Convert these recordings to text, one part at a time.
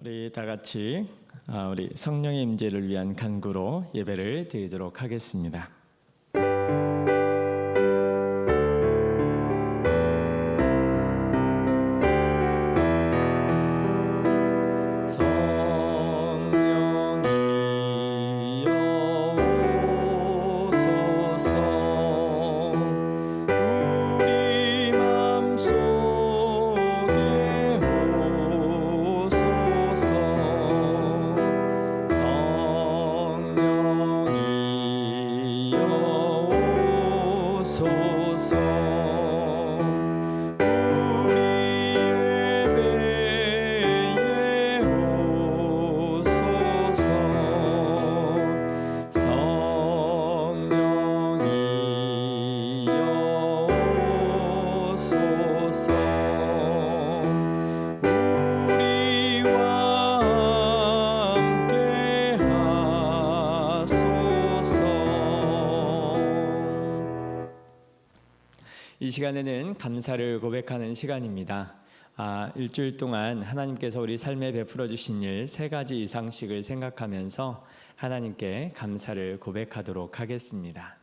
우리 다 같이 우리 성령의 임재를 위한 간구로 예배를 드리도록 하겠습니다. 이 시간에는 감사를 고백하는 시간입니다. 일주일 동안 하나님께서 우리 삶에 베풀어 주신 일 3가지 이상씩을 생각하면서 하나님께 감사를 고백하도록 하겠습니다.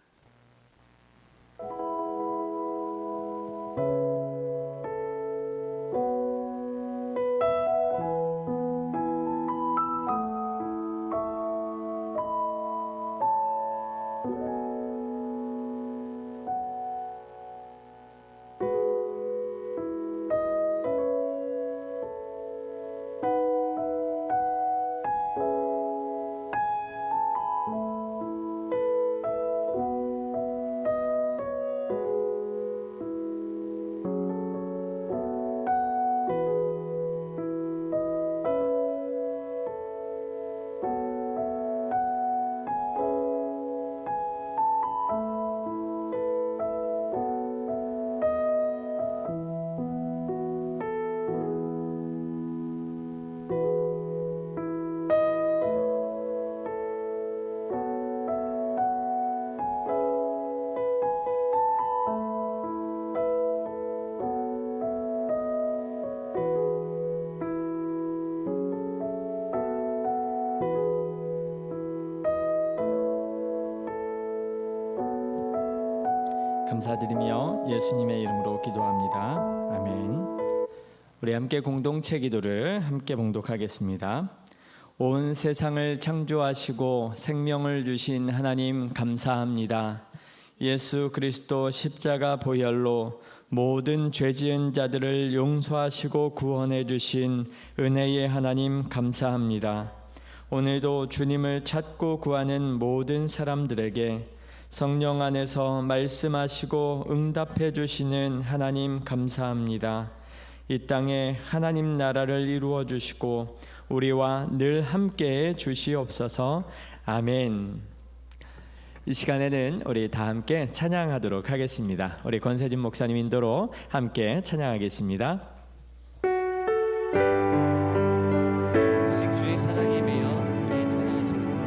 감사드리며 예수님의 이름으로 기도합니다. 아멘. 우리 함께 공동체 기도를 함께 봉독하겠습니다. 온 세상을 창조하시고 생명을 주신 하나님 감사합니다. 예수 그리스도 십자가 보혈로 모든 죄 지은 자들을 용서하시고 구원해 주신 은혜의 하나님 감사합니다. 오늘도 주님을 찾고 구하는 모든 사람들에게 성령 안에서 말씀하시고 응답해 주시는 하나님 감사합니다. 이 땅에 하나님 나라를 이루어 주시고 우리와 늘 함께해 주시옵소서. 아멘. 이 시간에는 우리 다 함께 찬양하도록 하겠습니다. 우리 권세진 목사님 인도로 함께 찬양하겠습니다. 오직 주의 사랑에 매여 함께 찬양하시겠습니다.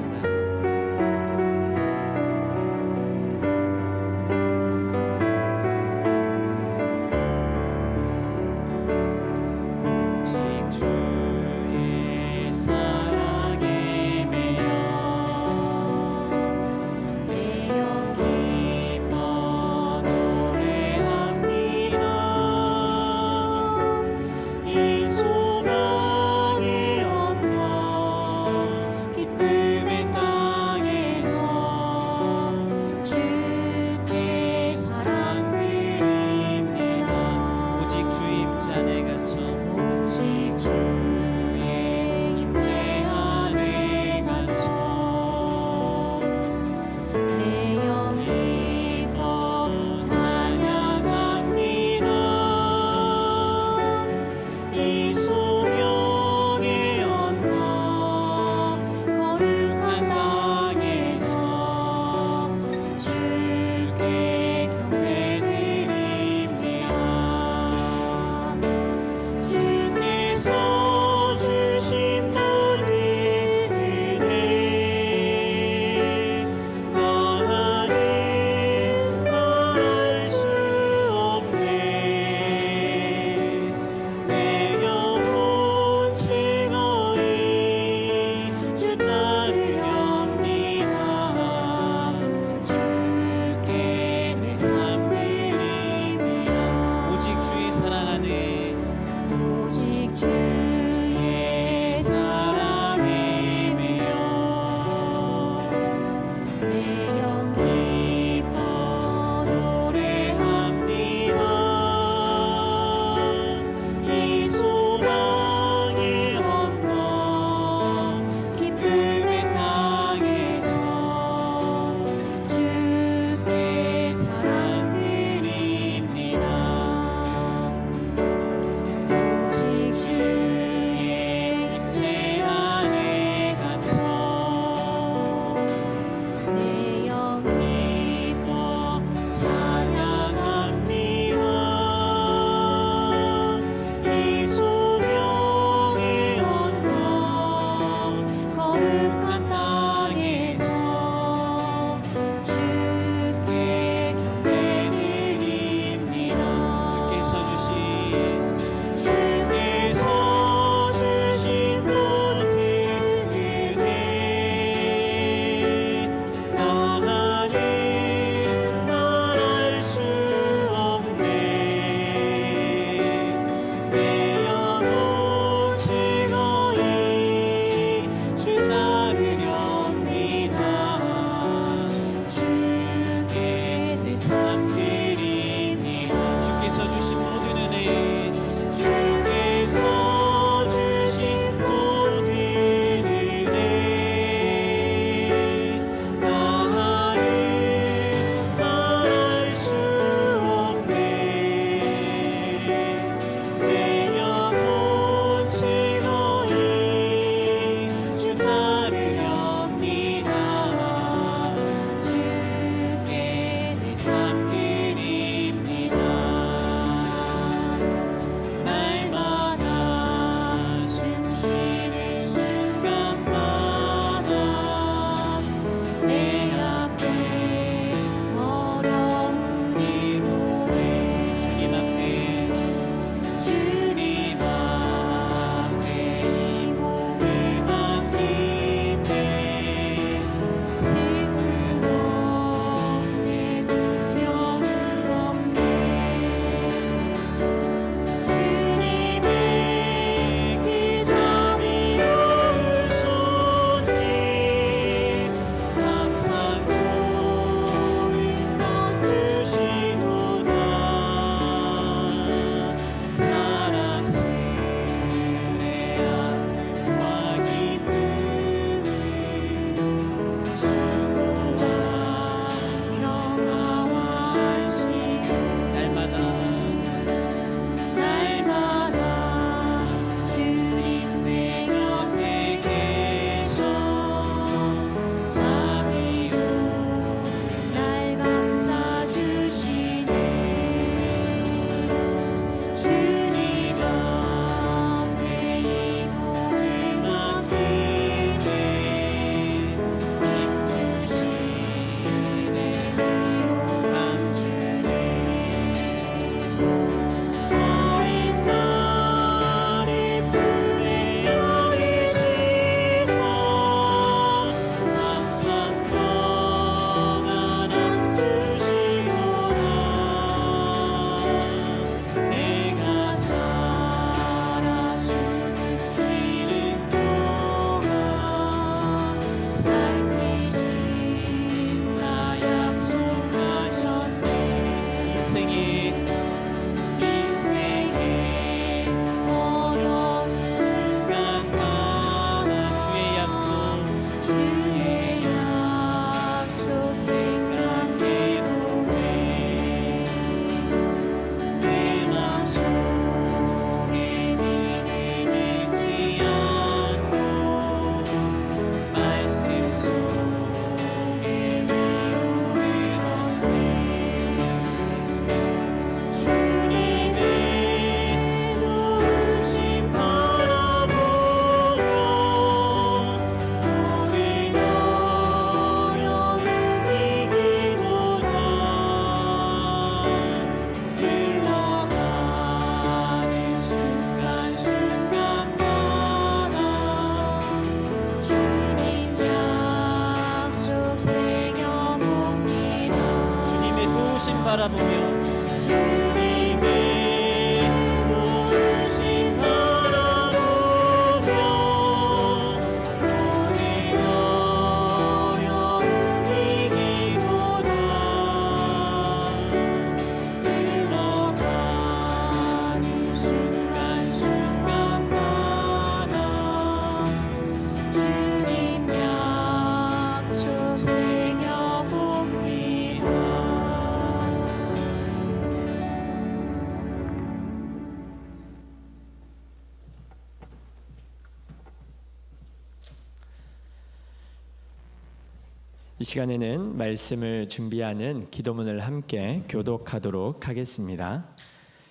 이 시간에는 말씀을 준비하는 기도문을 함께 교독하도록 하겠습니다.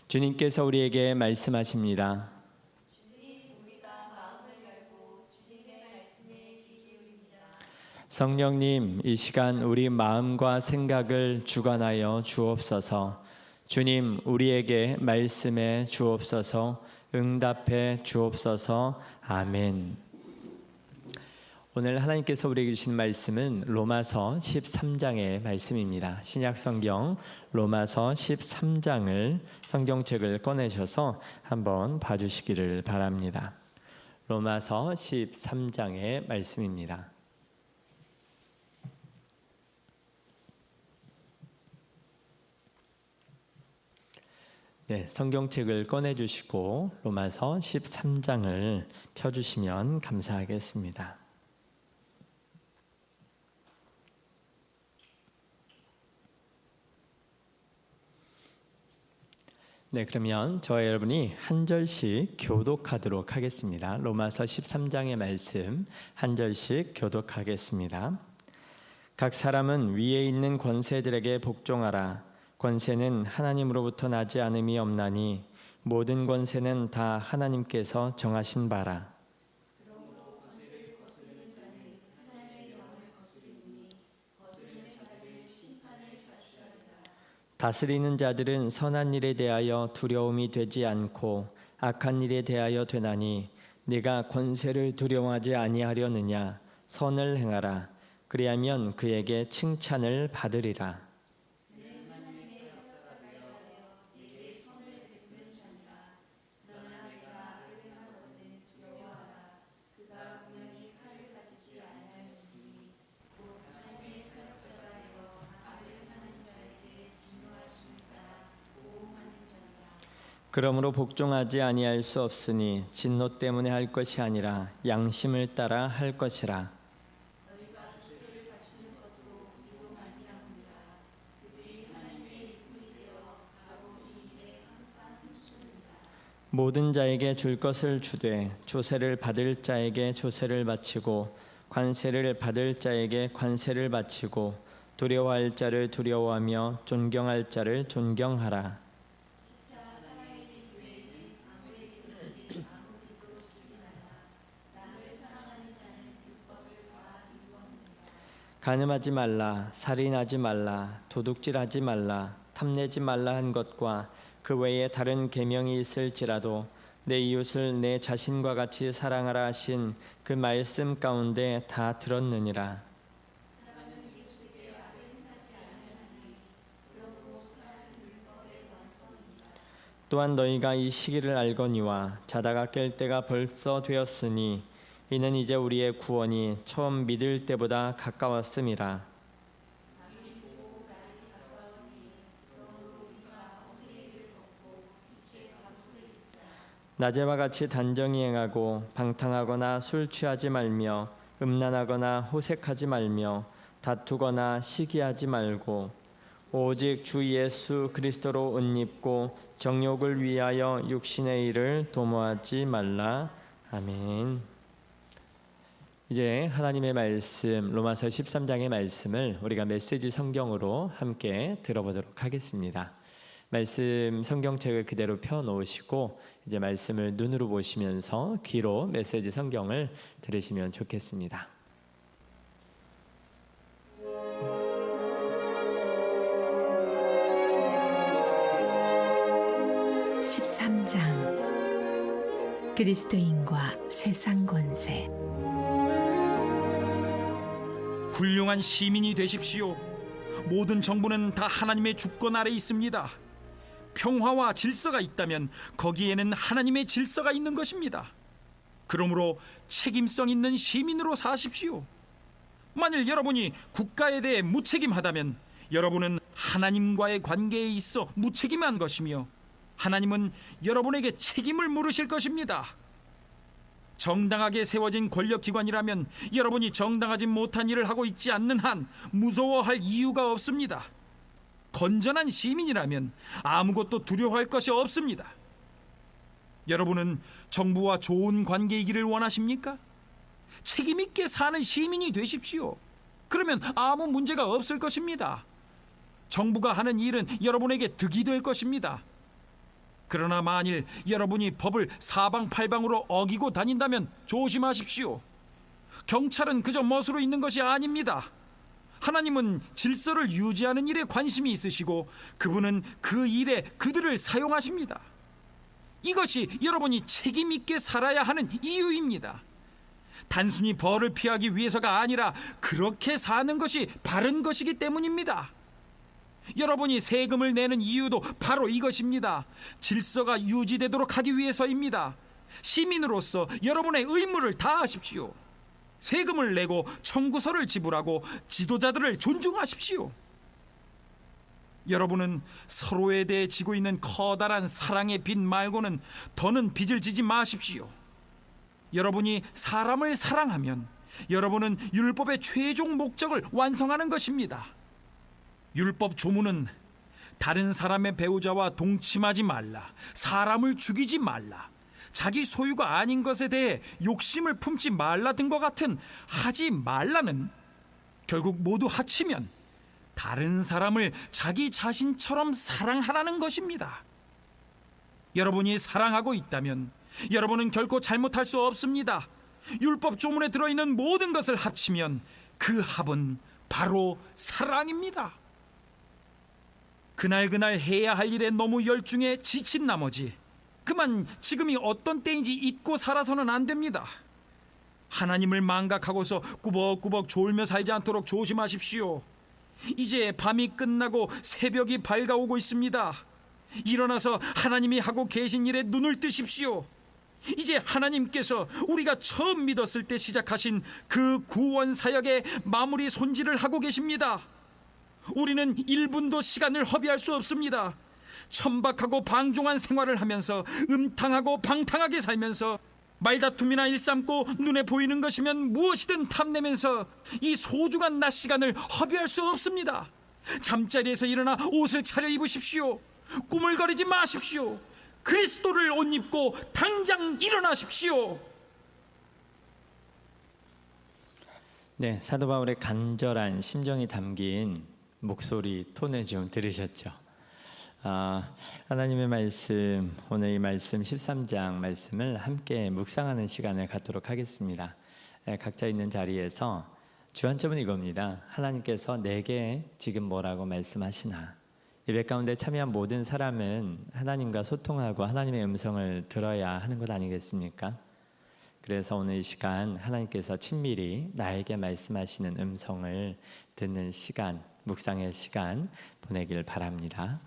주님께서 우리에게 말씀하십니다. 성령님, 이 시간 우리 마음과 생각을 주관하여 주옵소서. 주님, 우리에게 말씀해 주옵소서. 응답해 주옵소서. 아멘. 오늘 하나님께서 우리에게 주신 말씀은 로마서 13장의 말씀입니다. 신약 성경 로마서 13장을 성경책을 꺼내셔서 한번 봐주시기를 바랍니다. 로마서 13장의 말씀입니다. 네, 성경책을 꺼내주시고 로마서 13장을 펴주시면 감사하겠습니다. 네, 그러면 저와 여러분이 한 절씩 교독하도록 하겠습니다. 로마서 13장의 말씀 한 절씩 교독하겠습니다. 각 사람은 위에 있는 권세들에게 복종하라. 권세는 하나님으로부터 나지 않음이 없나니 모든 권세는 다 하나님께서 정하신 바라. 다스리는 자들은 선한 일에 대하여 두려움이 되지 않고 악한 일에 대하여 되나니 네가 권세를 두려워하지 아니하려느냐. 선을 행하라. 그리하면 그에게 칭찬을 받으리라. 그러므로 복종하지 아니할 수 없으니 진노 때문에 할 것이 아니라 양심을 따라 할 것이라. 모든 자에게 줄 것을 주되 조세를 받을 자에게 조세를 바치고 관세를 받을 자에게 관세를 바치고 두려워할 자를 두려워하며 존경할 자를 존경하라. 간음하지 말라, 살인하지 말라, 도둑질하지 말라, 탐내지 말라 한 것과 그 외에 다른 계명이 있을지라도 내 이웃을 내 자신과 같이 사랑하라 하신 그 말씀 가운데 다 들었느니라. 또한 너희가 이 시기를 알거니와 자다가 깰 때가 벌써 되었으니 이는 이제 우리의 구원이 처음 믿을 때보다 가까웠음이라. 낮에와 같이 단정히 행하고 방탕하거나 술 취하지 말며 음란하거나 호색하지 말며 다투거나 시기하지 말고 오직 주 예수 그리스도로 옷 입고 정욕을 위하여 육신의 일을 도모하지 말라. 아멘. 이제 하나님의 말씀 로마서 13장의 말씀을 우리가 메시지 성경으로 함께 들어보도록 하겠습니다. 말씀 성경책을 그대로 펴놓으시고 이제 말씀을 눈으로 보시면서 귀로 메시지 성경을 들으시면 좋겠습니다. 그리스도인과 세상 권세. 훌륭한 시민이 되십시오. 모든 정부는 다 하나님의 주권 아래 있습니다. 평화와 질서가 있다면 거기에는 하나님의 질서가 있는 것입니다. 그러므로 책임성 있는 시민으로 사십시오. 만일 여러분이 국가에 대해 무책임하다면 여러분은 하나님과의 관계에 있어 무책임한 것이며 하나님은 여러분에게 책임을 물으실 것입니다. 정당하게 세워진 권력기관이라면 여러분이 정당하지 못한 일을 하고 있지 않는 한 무서워할 이유가 없습니다. 건전한 시민이라면 아무것도 두려워할 것이 없습니다. 여러분은 정부와 좋은 관계이기를 원하십니까? 책임있게 사는 시민이 되십시오. 그러면 아무 문제가 없을 것입니다. 정부가 하는 일은 여러분에게 득이 될 것입니다. 그러나 만일 여러분이 법을 사방팔방으로 어기고 다닌다면 조심하십시오. 경찰은 그저 멋으로 있는 것이 아닙니다. 하나님은 질서를 유지하는 일에 관심이 있으시고 그분은 그 일에 그들을 사용하십니다. 이것이 여러분이 책임 있게 살아야 하는 이유입니다. 단순히 벌을 피하기 위해서가 아니라 그렇게 사는 것이 바른 것이기 때문입니다. 여러분이 세금을 내는 이유도 바로 이것입니다. 질서가 유지되도록 하기 위해서입니다. 시민으로서 여러분의 의무를 다하십시오. 세금을 내고 청구서를 지불하고 지도자들을 존중하십시오. 여러분은 서로에 대해 지고 있는 커다란 사랑의 빚 말고는 더는 빚을 지지 마십시오. 여러분이 사람을 사랑하면 여러분은 율법의 최종 목적을 완성하는 것입니다. 율법 조문은 다른 사람의 배우자와 동침하지 말라, 사람을 죽이지 말라, 자기 소유가 아닌 것에 대해 욕심을 품지 말라 등과 같은 하지 말라는 결국 모두 합치면 다른 사람을 자기 자신처럼 사랑하라는 것입니다. 여러분이 사랑하고 있다면 여러분은 결코 잘못할 수 없습니다. 율법 조문에 들어있는 모든 것을 합치면 그 합은 바로 사랑입니다. 그날 해야 할 일에 너무 열중해 지친 나머지 그만 지금이 어떤 때인지 잊고 살아서는 안 됩니다. 하나님을 망각하고서 꾸벅꾸벅 졸며 살지 않도록 조심하십시오. 이제 밤이 끝나고 새벽이 밝아오고 있습니다. 일어나서 하나님이 하고 계신 일에 눈을 뜨십시오. 이제 하나님께서 우리가 처음 믿었을 때 시작하신 그 구원 사역의 마무리 손질을 하고 계십니다. 우리는 1분도 시간을 허비할 수 없습니다. 천박하고 방종한 생활을 하면서 음탕하고 방탕하게 살면서 말다툼이나 일삼고 눈에 보이는 것이면 무엇이든 탐내면서 이 소중한 낮 시간을 허비할 수 없습니다. 잠자리에서 일어나 옷을 차려입으십시오. 꾸물거리지 마십시오. 그리스도를 옷 입고 당장 일어나십시오. 네, 사도 바울의 간절한 심정이 담긴 목소리 톤을 좀 들으셨죠? 하나님의 말씀, 오늘 이 말씀 13장 말씀을 함께 묵상하는 시간을 갖도록 하겠습니다. 각자 있는 자리에서 주안점은 이겁니다. 하나님께서 내게 지금 뭐라고 말씀하시나. 예배 가운데 참여한 모든 사람은 하나님과 소통하고 하나님의 음성을 들어야 하는 것 아니겠습니까? 그래서 오늘 이 시간 하나님께서 친밀히 나에게 말씀하시는 음성을 듣는 시간, 묵상의 시간 보내길 바랍니다.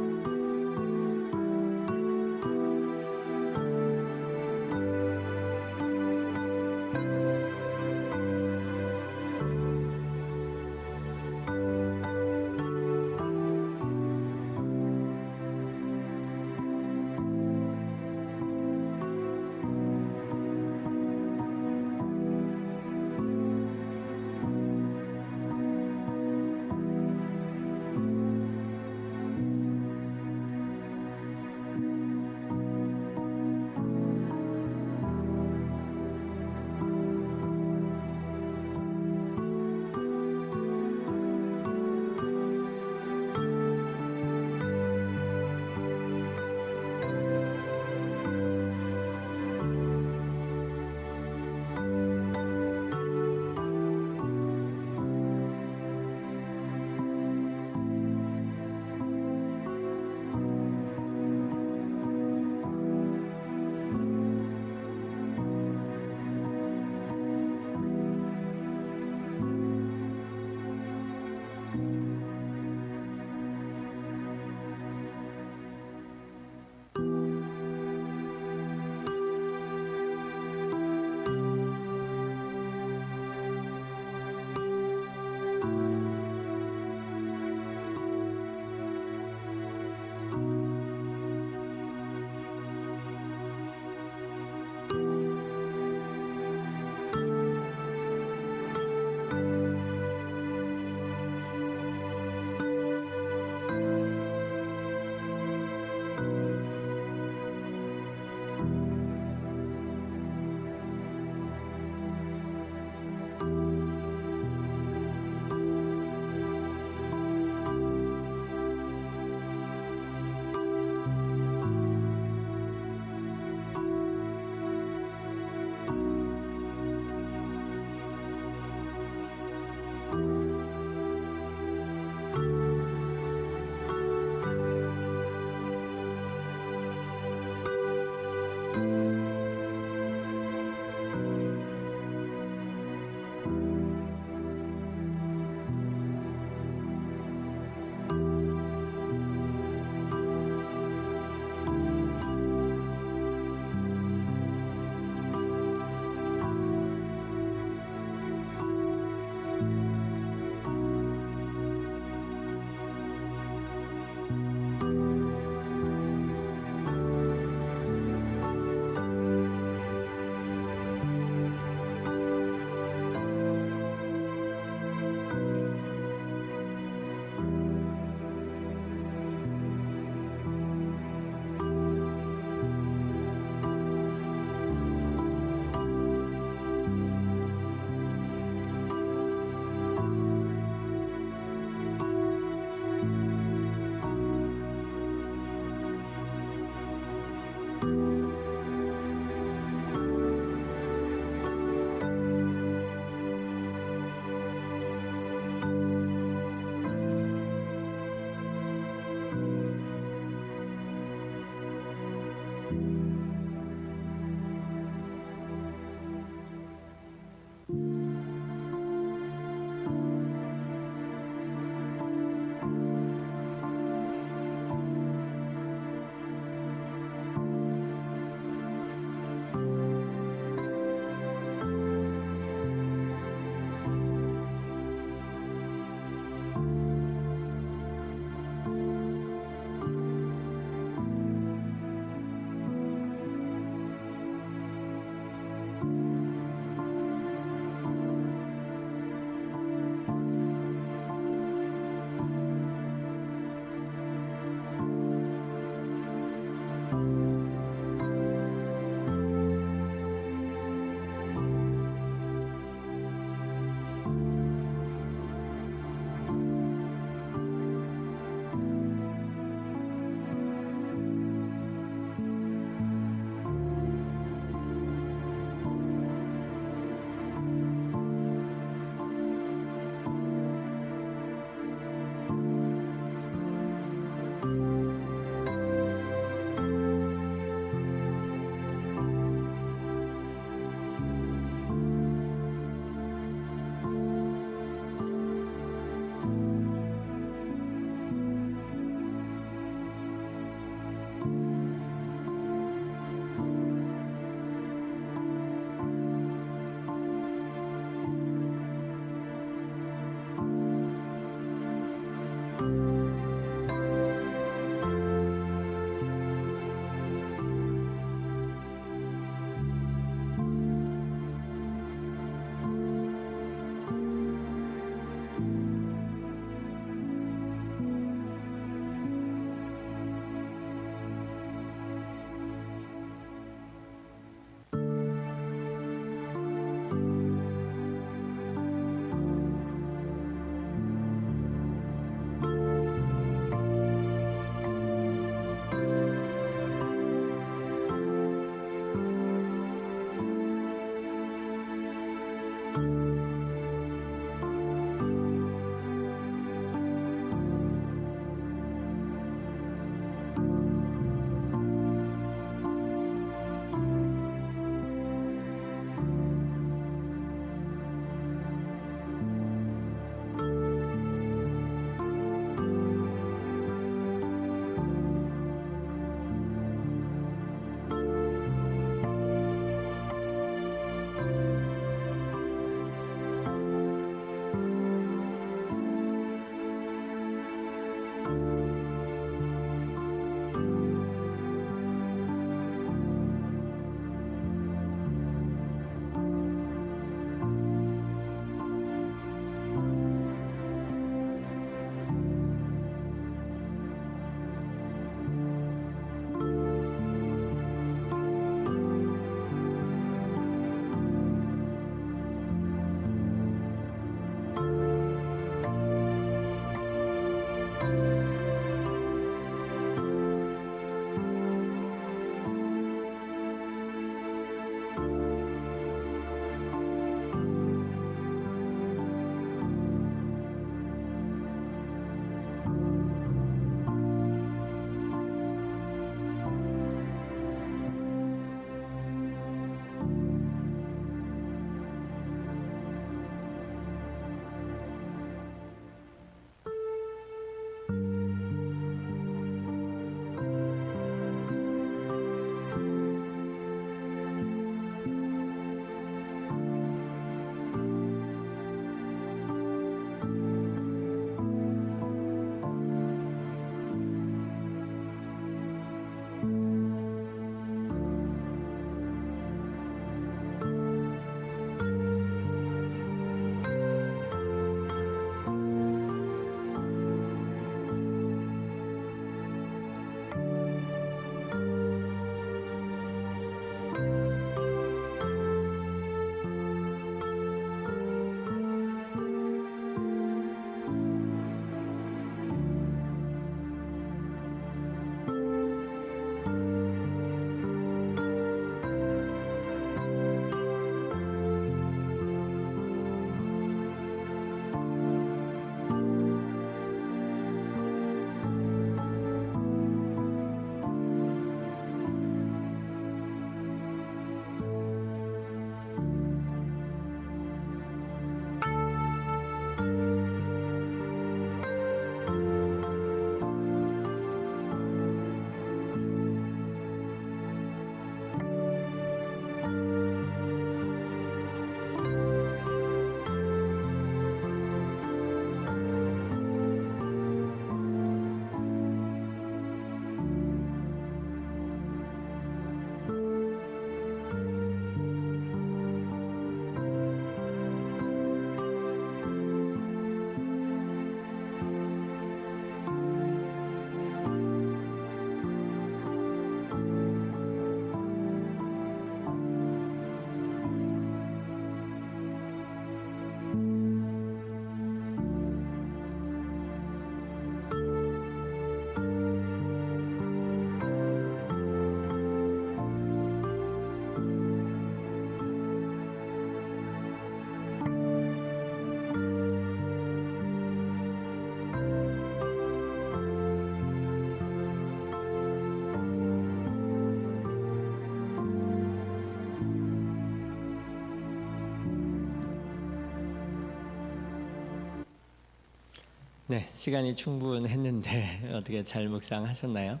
네, 시간이 충분했는데 어떻게 잘 묵상하셨나요?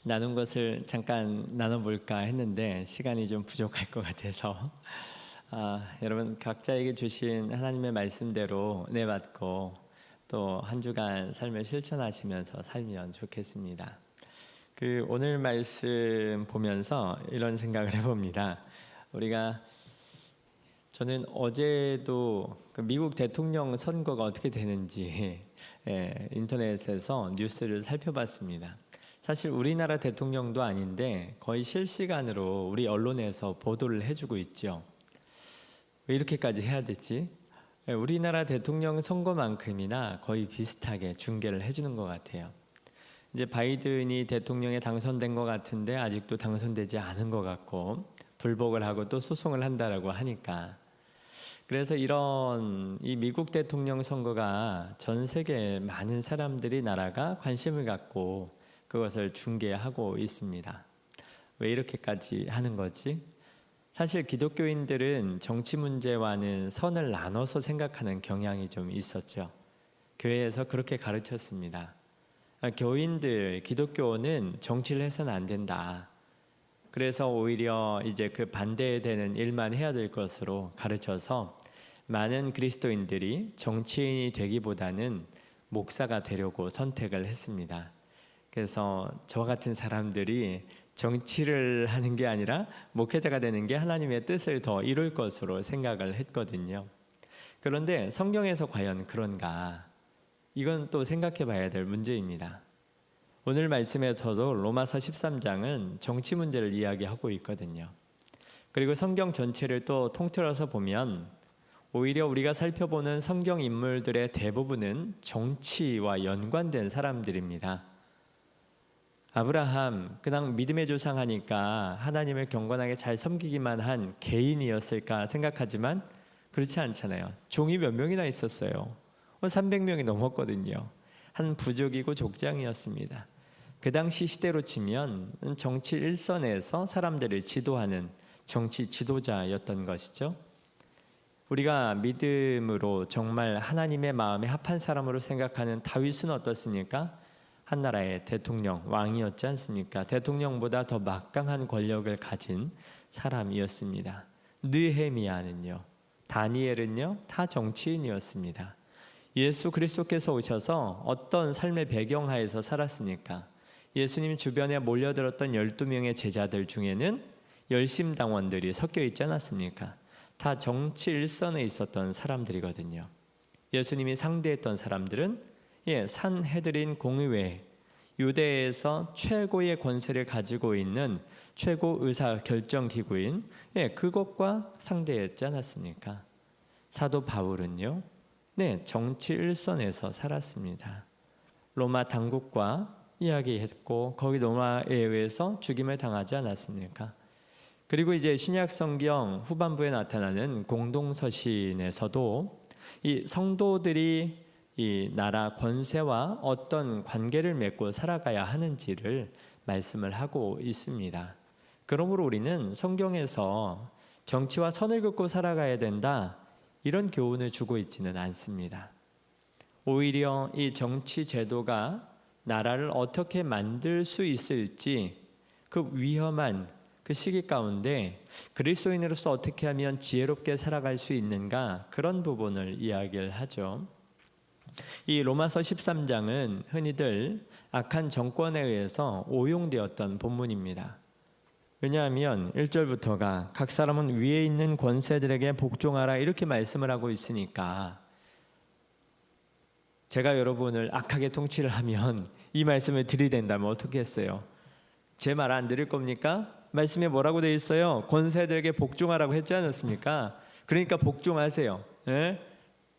나눈 것을 잠깐 나눠볼까 했는데 시간이 좀 부족할 것 같아서 여러분 각자에게 주신 하나님의 말씀대로 내받고 또 한 주간 삶을 실천하시면서 살면 좋겠습니다. 오늘 말씀 보면서 이런 생각을 해봅니다. 저는 어제도 미국 대통령 선거가 어떻게 되는지 인터넷에서 뉴스를 살펴봤습니다. 사실 우리나라 대통령도 아닌데 거의 실시간으로 우리 언론에서 보도를 해주고 있죠. 왜 이렇게까지 해야 되지? 우리나라 대통령 선거만큼이나 거의 비슷하게 중계를 해주는 것 같아요. 이제 바이든이 대통령에 당선된 것 같은데 아직도 당선되지 않은 것 같고 불복을 하고 또 소송을 한다라고 하니까, 그래서 이 미국 대통령 선거가 전 세계 많은 사람들이 나라가 관심을 갖고 그것을 중계하고 있습니다. 왜 이렇게까지 하는 거지? 사실 기독교인들은 정치 문제와는 선을 나눠서 생각하는 경향이 좀 있었죠. 교회에서 그렇게 가르쳤습니다. 교인들, 기독교는 정치를 해서는 안 된다. 그래서 오히려 이제 그 반대되는 일만 해야 될 것으로 가르쳐서 많은 그리스도인들이 정치인이 되기보다는 목사가 되려고 선택을 했습니다. 그래서 저와 같은 사람들이 정치를 하는 게 아니라 목회자가 되는 게 하나님의 뜻을 더 이룰 것으로 생각을 했거든요. 그런데 성경에서 과연 그런가? 이건 또 생각해 봐야 될 문제입니다. 오늘 말씀에서도 로마서 13장은 정치 문제를 이야기하고 있거든요. 그리고 성경 전체를 또 통틀어서 보면 오히려 우리가 살펴보는 성경 인물들의 대부분은 정치와 연관된 사람들입니다. 아브라함, 그냥 믿음의 조상하니까 하나님을 경건하게 잘 섬기기만 한 개인이었을까 생각하지만 그렇지 않잖아요. 종이 몇 명이나 있었어요. 300명이 넘었거든요. 한 부족이고 족장이었습니다. 그 당시 시대로 치면 정치 일선에서 사람들을 지도하는 정치 지도자였던 것이죠. 우리가 믿음으로 정말 하나님의 마음에 합한 사람으로 생각하는 다윗은 어떻습니까? 한 나라의 대통령, 왕이었지 않습니까? 대통령보다 더 막강한 권력을 가진 사람이었습니다. 느헤미야는요, 다니엘은요, 다 정치인이었습니다. 예수 그리스도께서 오셔서 어떤 삶의 배경하에서 살았습니까? 예수님 주변에 몰려들었던 12명의 제자들 중에는 열심당원들이 섞여 있지 않았습니까? 다 정치 일선에 있었던 사람들이거든요. 예수님이 상대했던 사람들은 산헤드린 공의회, 유대에서 최고의 권세를 가지고 있는 최고 의사 결정 기구인 그것과 상대했지 않았습니까? 사도 바울은요, 정치 일선에서 살았습니다. 로마 당국과 이야기했고 거기 로마에 의해서 죽임을 당하지 않았습니까? 그리고 이제 신약 성경 후반부에 나타나는 공동서신에서도 이 성도들이 이 나라 권세와 어떤 관계를 맺고 살아가야 하는지를 말씀을 하고 있습니다. 그러므로 우리는 성경에서 정치와 선을 긋고 살아가야 된다, 이런 교훈을 주고 있지는 않습니다. 오히려 이 정치 제도가 나라를 어떻게 만들 수 있을지, 그 위험한 그 시기 가운데 그리스도인으로서 어떻게 하면 지혜롭게 살아갈 수 있는가, 그런 부분을 이야기를 하죠. 이 로마서 13장은 흔히들 악한 정권에 의해서 오용되었던 본문입니다. 왜냐하면 1절부터가 각 사람은 위에 있는 권세들에게 복종하라 이렇게 말씀을 하고 있으니까, 제가 여러분을 악하게 통치를 하면 이 말씀을 들이댄다면 어떻게 했어요? 제 말 안 들을 겁니까? 말씀에 뭐라고 되어 있어요? 권세들에게 복종하라고 했지 않았습니까? 그러니까 복종하세요.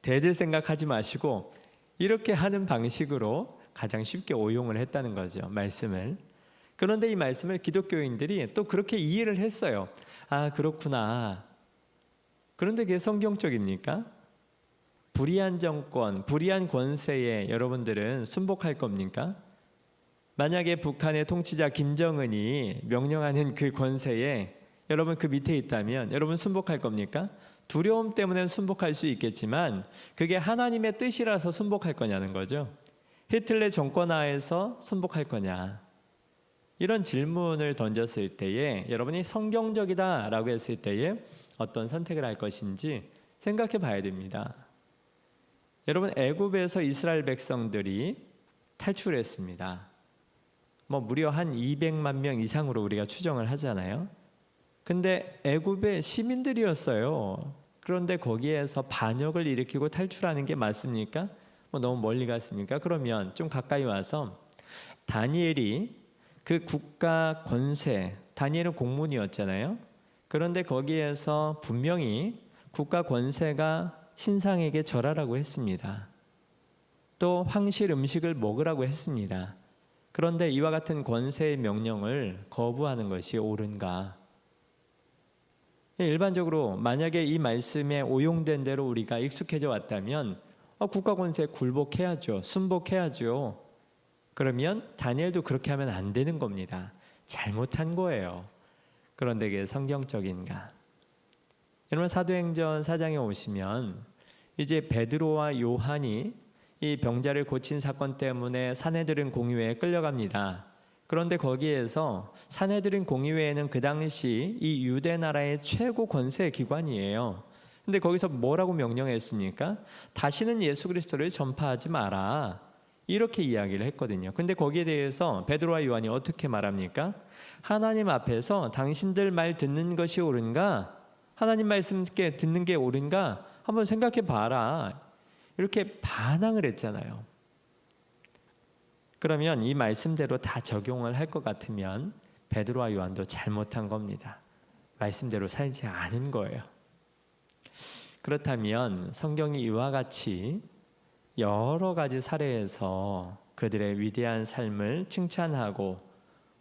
대들 생각하지 마시고 이렇게 하는 방식으로 가장 쉽게 오용을 했다는 거죠, 말씀을. 그런데 이 말씀을 기독교인들이 또 그렇게 이해를 했어요. 아, 그렇구나. 그런데 그게 성경적입니까? 불의한 정권, 불의한 권세에 여러분들은 순복할 겁니까? 만약에 북한의 통치자 김정은이 명령하는 그 권세에 여러분 그 밑에 있다면 여러분 순복할 겁니까? 두려움 때문에 순복할 수 있겠지만 그게 하나님의 뜻이라서 순복할 거냐는 거죠. 히틀러 정권 하에서 순복할 거냐. 이런 질문을 던졌을 때에 여러분이 성경적이다라고 했을 때에 어떤 선택을 할 것인지 생각해 봐야 됩니다. 여러분, 애굽에서 이스라엘 백성들이 탈출했습니다. 무려 한 200만 명 이상으로 우리가 추정을 하잖아요. 근데 애굽의 시민들이었어요. 그런데 거기에서 반역을 일으키고 탈출하는 게 맞습니까? 너무 멀리 갔습니까? 그러면 좀 가까이 와서 다니엘이 그 국가 권세, 다니엘은 공문이었잖아요. 그런데 거기에서 분명히 국가 권세가 신상에게 절하라고 했습니다. 또 황실 음식을 먹으라고 했습니다. 그런데 이와 같은 권세의 명령을 거부하는 것이 옳은가? 일반적으로 만약에 이 말씀에 오용된 대로 우리가 익숙해져 왔다면 국가 권세에 굴복해야죠. 순복해야죠. 그러면 다니엘도 그렇게 하면 안 되는 겁니다. 잘못한 거예요. 그런데 이게 성경적인가? 여러분, 사도행전 4장에 오시면 이제 베드로와 요한이 이 병자를 고친 사건 때문에 산헤드린 공의회에 끌려갑니다. 그런데 거기에서 산헤드린 공의회에는 그 당시 이 유대 나라의 최고 권세 기관이에요. 근데 거기서 뭐라고 명령했습니까? 다시는 예수 그리스도를 전파하지 마라. 이렇게 이야기를 했거든요. 근데 거기에 대해서 베드로와 요한이 어떻게 말합니까? 하나님 앞에서 당신들 말 듣는 것이 옳은가? 하나님 말씀 듣는 게 옳은가? 한번 생각해 봐라. 이렇게 반항을 했잖아요. 그러면 이 말씀대로 다 적용을 할 것 같으면 베드로와 요한도 잘못한 겁니다. 말씀대로 살지 않은 거예요. 그렇다면 성경이 이와 같이 여러 가지 사례에서 그들의 위대한 삶을 칭찬하고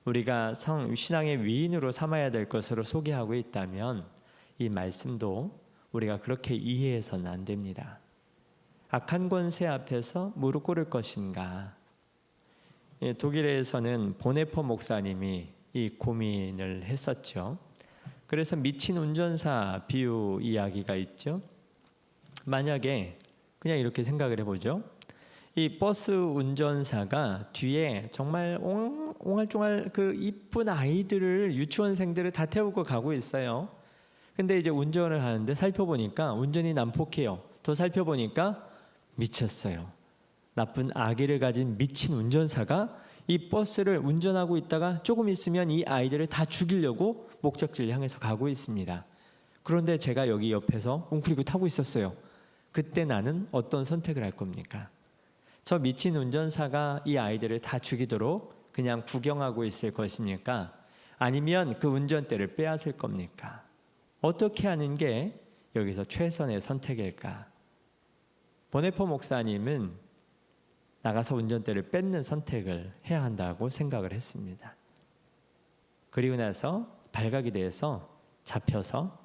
우리가 신앙의 위인으로 삼아야 될 것으로 소개하고 있다면 이 말씀도 우리가 그렇게 이해해서는 안 됩니다. 악한 권세 앞에서 무릎 꿇을 것인가? 독일에서는 보네퍼 목사님이 이 고민을 했었죠. 그래서 미친 운전사 비유 이야기가 있죠. 만약에 그냥 이렇게 생각을 해보죠. 이 버스 운전사가 뒤에 정말 옹알종알 그 이쁜 아이들을, 유치원생들을 다 태우고 가고 있어요. 근데 이제 운전을 하는데 살펴보니까 운전이 난폭해요. 더 살펴보니까 미쳤어요. 나쁜 아기를 가진 미친 운전사가 이 버스를 운전하고 있다가 조금 있으면 이 아이들을 다 죽이려고 목적지를 향해서 가고 있습니다. 그런데 제가 여기 옆에서 웅크리고 타고 있었어요. 그때 나는 어떤 선택을 할 겁니까? 저 미친 운전사가 이 아이들을 다 죽이도록 그냥 구경하고 있을 것입니까? 아니면 그 운전대를 빼앗을 겁니까? 어떻게 하는 게 여기서 최선의 선택일까? 보네퍼 목사님은 나가서 운전대를 뺏는 선택을 해야 한다고 생각을 했습니다. 그리고 나서 발각이 돼서 잡혀서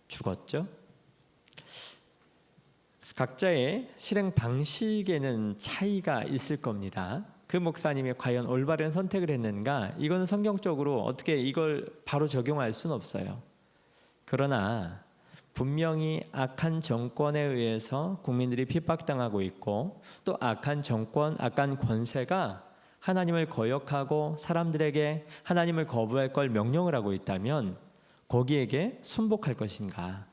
죽었죠. 각자의 실행 방식에는 차이가 있을 겁니다. 그 목사님이 과연 올바른 선택을 했는가? 이건 성경적으로 어떻게 이걸 바로 적용할 수는 없어요. 그러나 분명히 악한 정권에 의해서 국민들이 핍박당하고 있고 또 악한 정권, 악한 권세가 하나님을 거역하고 사람들에게 하나님을 거부할 걸 명령을 하고 있다면 거기에게 순복할 것인가?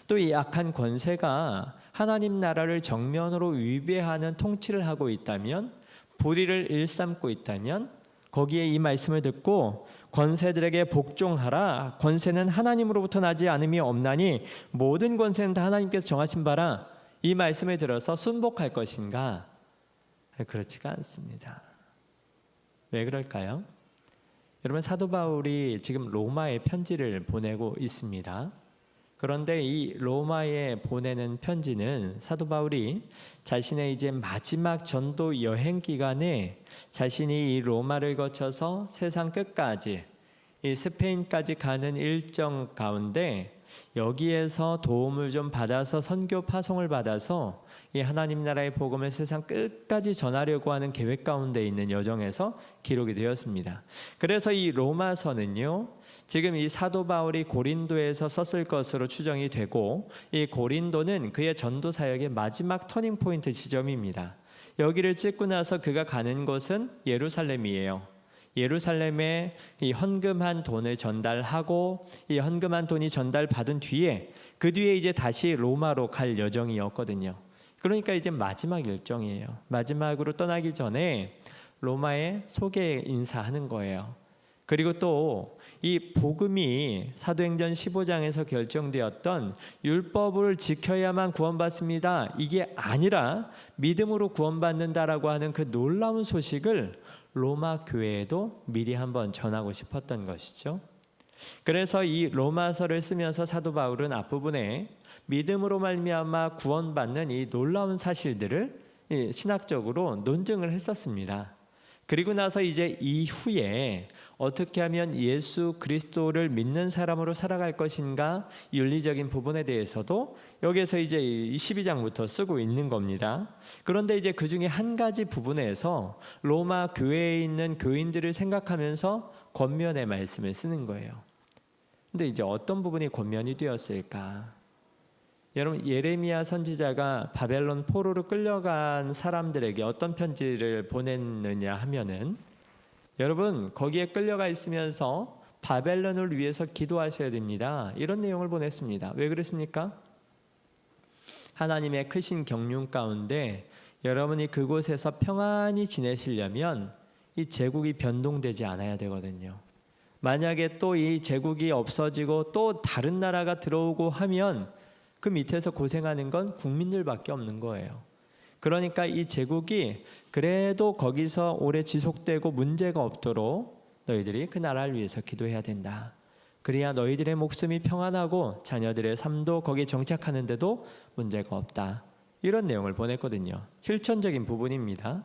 또 이 악한 권세가 하나님 나라를 정면으로 위배하는 통치를 하고 있다면, 불의를 일삼고 있다면 거기에 이 말씀을 듣고 권세들에게 복종하라. 권세는 하나님으로부터 나지 않음이 없나니 모든 권세는 다 하나님께서 정하신 바라. 이 말씀을 들어서 순복할 것인가? 그렇지가 않습니다. 왜 그럴까요? 여러분, 사도 바울이 지금 로마에 편지를 보내고 있습니다. 그런데 이 로마에 보내는 편지는 사도 바울이 자신의 이제 마지막 전도 여행 기간에 자신이 이 로마를 거쳐서 세상 끝까지 이 스페인까지 가는 일정 가운데 여기에서 도움을 좀 받아서 선교 파송을 받아서 이 하나님 나라의 복음을 세상 끝까지 전하려고 하는 계획 가운데 있는 여정에서 기록이 되었습니다. 그래서 이 로마서는요, 지금 이 사도 바울이 고린도에서 썼을 것으로 추정이 되고, 이 고린도는 그의 전도 사역의 마지막 터닝 포인트 지점입니다. 여기를 찍고 나서 그가 가는 곳은 예루살렘이에요. 예루살렘에 이 헌금한 돈을 전달하고, 이 헌금한 돈이 전달받은 뒤에 그 뒤에 이제 다시 로마로 갈 여정이었거든요. 그러니까 이제 마지막 일정이에요. 마지막으로 떠나기 전에 로마에 소개 인사하는 거예요. 그리고 또 이 복음이 사도행전 15장에서 결정되었던 율법을 지켜야만 구원받습니다, 이게 아니라 믿음으로 구원받는다라고 하는 그 놀라운 소식을 로마 교회에도 미리 한번 전하고 싶었던 것이죠. 그래서 이 로마서를 쓰면서 사도 바울은 앞부분에 믿음으로 말미암아 구원받는 이 놀라운 사실들을 신학적으로 논증을 했었습니다. 그리고 나서 이제 이후에 어떻게 하면 예수 그리스도를 믿는 사람으로 살아갈 것인가, 윤리적인 부분에 대해서도 여기에서 이제 12장부터 쓰고 있는 겁니다. 그런데 이제 그 중에 한 가지 부분에서 로마 교회에 있는 교인들을 생각하면서 권면의 말씀을 쓰는 거예요. 근데 이제 어떤 부분이 권면이 되었을까? 여러분, 예레미야 선지자가 바벨론 포로로 끌려간 사람들에게 어떤 편지를 보냈느냐 하면은, 여러분 거기에 끌려가 있으면서 바벨론을 위해서 기도하셔야 됩니다, 이런 내용을 보냈습니다. 왜 그랬습니까? 하나님의 크신 경륜 가운데 여러분이 그곳에서 평안히 지내시려면 이 제국이 변동되지 않아야 되거든요. 만약에 또 이 제국이 없어지고 또 다른 나라가 들어오고 하면 그 밑에서 고생하는 건 국민들밖에 없는 거예요. 그러니까 이 제국이 그래도 거기서 오래 지속되고 문제가 없도록 너희들이 그 나라를 위해서 기도해야 된다. 그래야 너희들의 목숨이 평안하고 자녀들의 삶도 거기에 정착하는데도 문제가 없다, 이런 내용을 보냈거든요. 실천적인 부분입니다.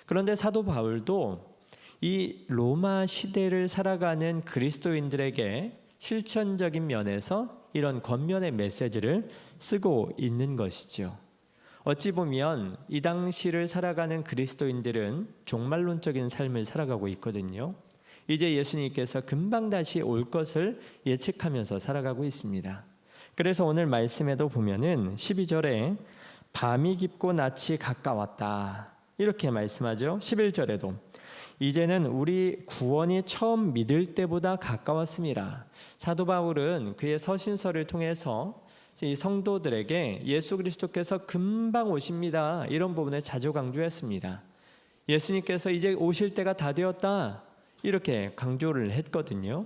그런데 사도 바울도 이 로마 시대를 살아가는 그리스도인들에게 실천적인 면에서 이런 권면의 메시지를 쓰고 있는 것이죠. 어찌 보면 이 당시를 살아가는 그리스도인들은 종말론적인 삶을 살아가고 있거든요. 이제 예수님께서 금방 다시 올 것을 예측하면서 살아가고 있습니다. 그래서 오늘 말씀에도 보면은 12절에 밤이 깊고 낯이 가까웠다, 이렇게 말씀하죠. 11절에도 이제는 우리 구원이 처음 믿을 때보다 가까웠습니다. 사도 바울은 그의 서신서를 통해서 이 성도들에게 예수 그리스도께서 금방 오십니다, 이런 부분을 자주 강조했습니다. 예수님께서 이제 오실 때가 다 되었다, 이렇게 강조를 했거든요.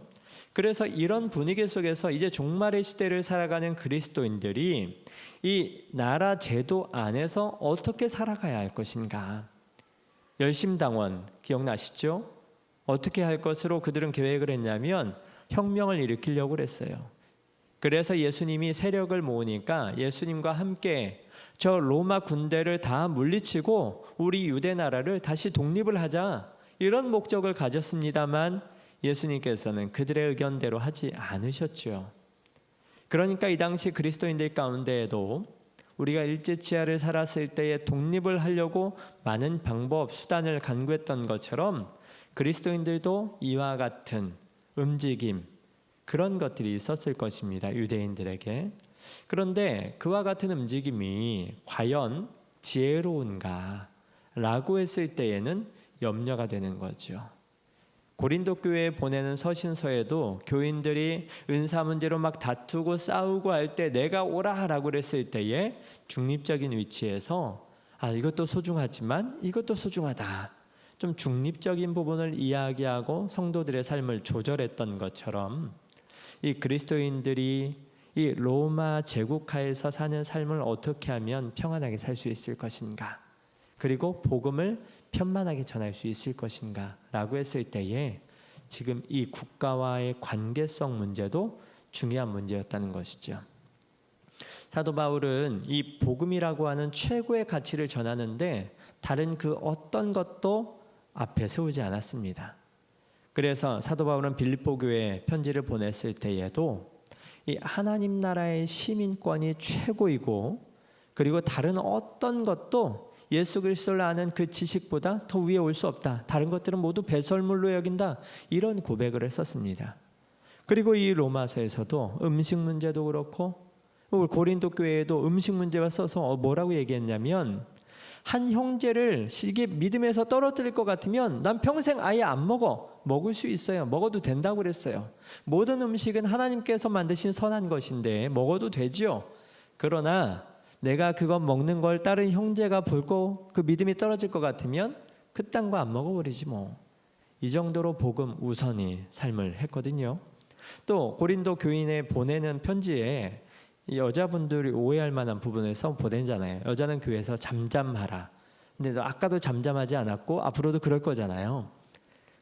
그래서 이런 분위기 속에서 이제 종말의 시대를 살아가는 그리스도인들이 이 나라 제도 안에서 어떻게 살아가야 할 것인가. 열심당원 기억나시죠? 어떻게 할 것으로 그들은 계획을 했냐면 혁명을 일으키려고 그랬어요. 그래서 예수님이 세력을 모으니까 예수님과 함께 저 로마 군대를 다 물리치고 우리 유대 나라를 다시 독립을 하자, 이런 목적을 가졌습니다만 예수님께서는 그들의 의견대로 하지 않으셨죠. 그러니까 이 당시 그리스도인들 가운데에도 우리가 일제치하를 살았을 때에 독립을 하려고 많은 방법, 수단을 간구했던 것처럼 그리스도인들도 이와 같은 움직임, 그런 것들이 있었을 것입니다, 유대인들에게. 그런데 그와 같은 움직임이 과연 지혜로운가 라고 했을 때에는 염려가 되는 거죠. 고린도 교회에 보내는 서신서에도 교인들이 은사 문제로 막 다투고 싸우고 할 때 내가 오라 라고 그랬을 때에 중립적인 위치에서 이것도 소중하지만 이것도 소중하다, 좀 중립적인 부분을 이야기하고 성도들의 삶을 조절했던 것처럼 이 그리스도인들이 이 로마 제국하에서 사는 삶을 어떻게 하면 평안하게 살 수 있을 것인가, 그리고 복음을 편만하게 전할 수 있을 것인가 라고 했을 때에 지금 이 국가와의 관계성 문제도 중요한 문제였다는 것이죠. 사도 바울은 이 복음이라고 하는 최고의 가치를 전하는데 다른 그 어떤 것도 앞에 세우지 않았습니다. 그래서 사도 바울은 빌립보 교회에 편지를 보냈을 때에도 이 하나님 나라의 시민권이 최고이고 그리고 다른 어떤 것도 예수 그리스도를 아는 그 지식보다 더 위에 올 수 없다. 다른 것들은 모두 배설물로 여긴다. 이런 고백을 했었습니다. 그리고 이 로마서에서도 음식 문제도 그렇고 고린도 교회에도 음식 문제가 써서 뭐라고 얘기했냐면 한 형제를 이게 믿음에서 떨어뜨릴 것 같으면 난 평생 아예 안 먹을 수 있어요. 먹어도 된다고 그랬어요. 모든 음식은 하나님께서 만드신 선한 것인데 먹어도 되죠. 그러나 내가 그거 먹는 걸 다른 형제가 보고 그 믿음이 떨어질 것 같으면 그딴 거 안 먹어버리지 뭐. 이 정도로 복음 우선이 삶을 했거든요. 또 고린도 교인에 보내는 편지에 여자분들이 오해할 만한 부분에서 보내잖아요. 여자는 교회에서 잠잠하라. 근데 너 아까도 잠잠하지 않았고 앞으로도 그럴 거잖아요.